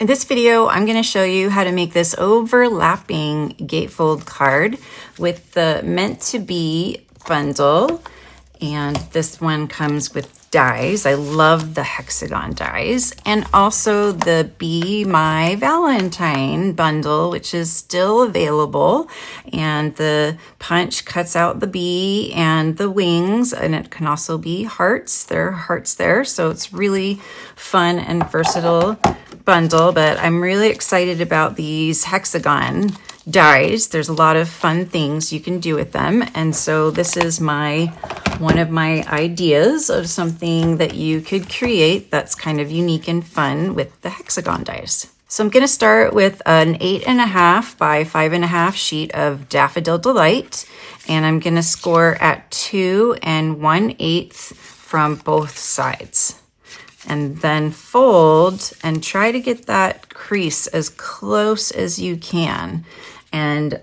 In this video, I'm going to show you how to make this overlapping gatefold card with the Meant to Be bundle. And this one comes with dies. I love the hexagon dies. And also the Be My Valentine bundle, which is still available. And the punch cuts out the bee and the wings, and it can also be hearts. There are hearts there, so it's really fun and versatile bundle, but I'm really excited about these hexagon dies. There's a lot of fun things you can do with them. And so this is one of my ideas of something that you could create that's kind of unique and fun with the hexagon dies. So I'm going to start with an 8.5 by 5.5 sheet of Daffodil Delight, and I'm going to score at 2 1/8 from both sides. And then fold and try to get that crease as close as you can, and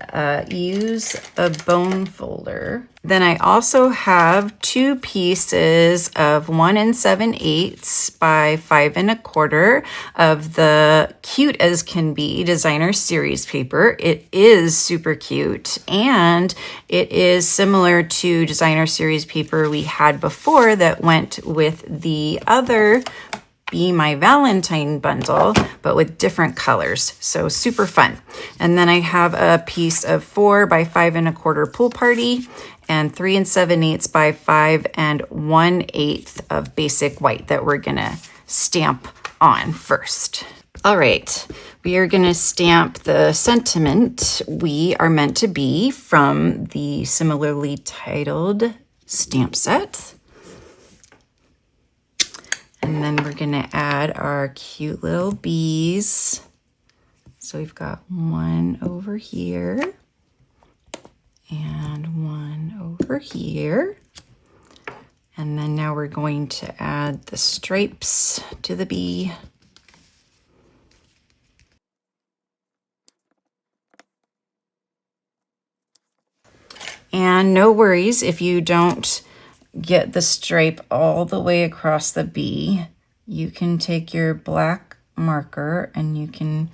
use a bone folder. Then I also have 2 pieces of 1 7/8 by 5 1/4 of the Cute as Can Be designer series paper. It is super cute, and it is similar to designer series paper we had before that went with the other Be My Valentine bundle, but with different colors. So super fun. And then I have a piece of 4 by 5 1/4 Pool Party and 3 7/8 by 5 1/8 of basic white that we're gonna stamp on first. All right, we are gonna stamp the sentiment "We Are Meant to Be" from the similarly titled stamp set. And then we're going to add our cute little bees. So we've got one over here and one over here. And then now we're going to add the stripes to the bee. And no worries if you don't get the stripe all the way across the bee. You can take your black marker and you can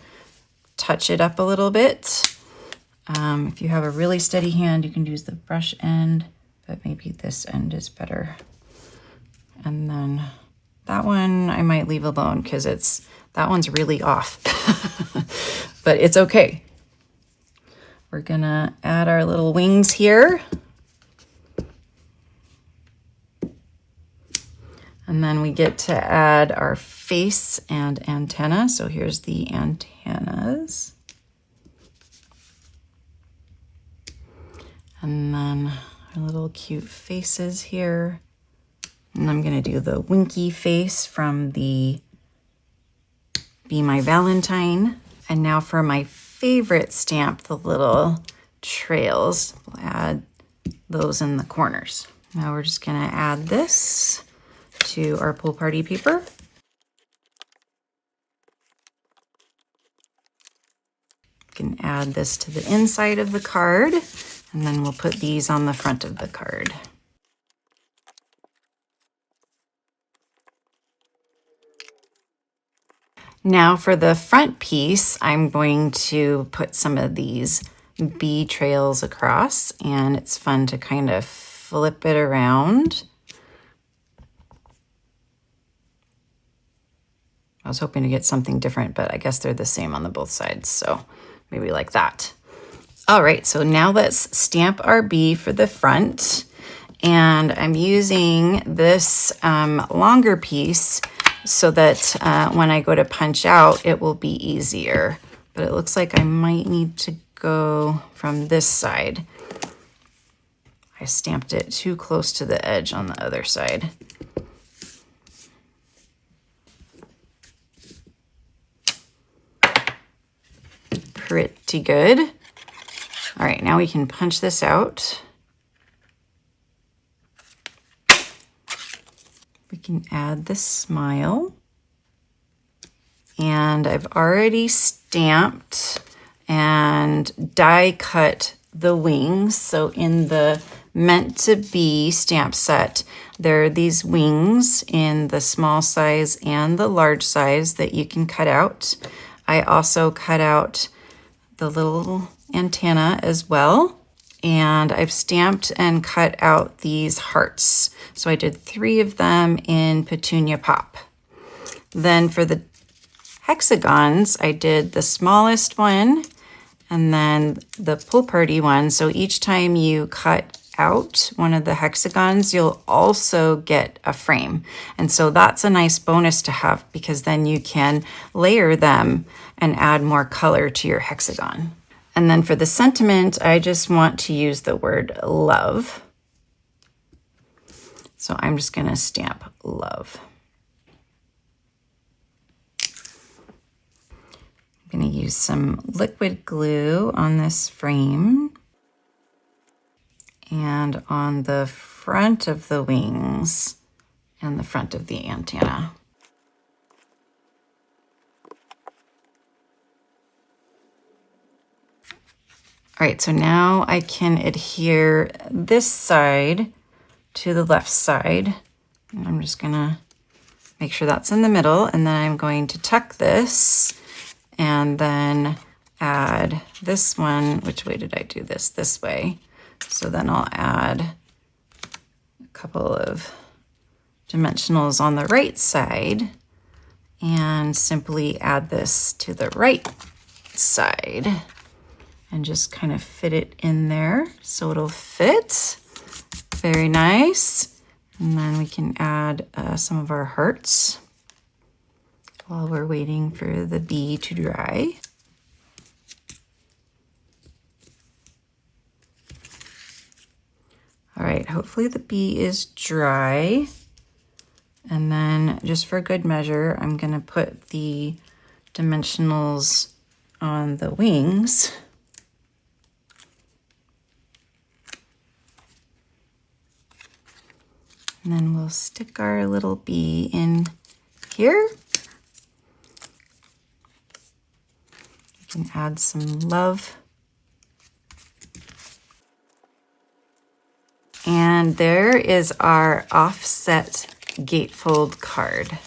touch it up a little bit. If you have a really steady hand, you can use the brush end, but maybe this end is better. And then that one I might leave alone because that one's really off, but it's okay. We're gonna add our little wings here. And then we get to add our face and antenna. So here's the antennas. And then our little cute faces here. And I'm gonna do the winky face from the Be My Valentine. And now for my favorite stamp, the little trails. We'll add those in the corners. Now we're just gonna add this to our Pool Party paper. We can add this to the inside of the card, and then we'll put these on the front of the card. Now for the front piece, I'm going to put some of these bee trails across, and it's fun to kind of flip it around. I was hoping to get something different, but I guess they're the same on the both sides, so maybe like that. All right, so now let's stamp our bee for the front, and I'm using this longer piece so that when I go to punch out, it will be easier. But it looks like I might need to go from this side. I stamped it too close to the edge on the other side. Pretty good. All right, now we can punch this out. We can add the smile. And I've already stamped and die cut the wings. So in the Meant to Be stamp set, there are these wings in the small size and the large size that you can cut out. I also cut out the little antenna as well. And I've stamped and cut out these hearts. So I did 3 of them in Petunia Pop. Then for the hexagons, I did the smallest one and then the pool party one. So each time you cut out one of the hexagons, you'll also get a frame. And so that's a nice bonus to have, because then you can layer them and add more color to your hexagon. And then for the sentiment, I just want to use the word love. So I'm just going to stamp love. I'm going to use some liquid glue on this frame and on the front of the wings and the front of the antenna. All right, so now I can adhere this side to the left side. And I'm just gonna make sure that's in the middle, and then I'm going to tuck this and then add this one. Which way did I do this? This way. So then I'll add a couple of dimensionals on the right side and simply add this to the right side. And just kind of fit it in there so it'll fit. Very nice. And then we can add some of our hearts while we're waiting for the bee to dry. All right, hopefully the bee is dry. And then just for good measure, I'm gonna put the dimensionals on the wings. And then we'll stick our little bee in here. We can add some love. And there is our offset gatefold card.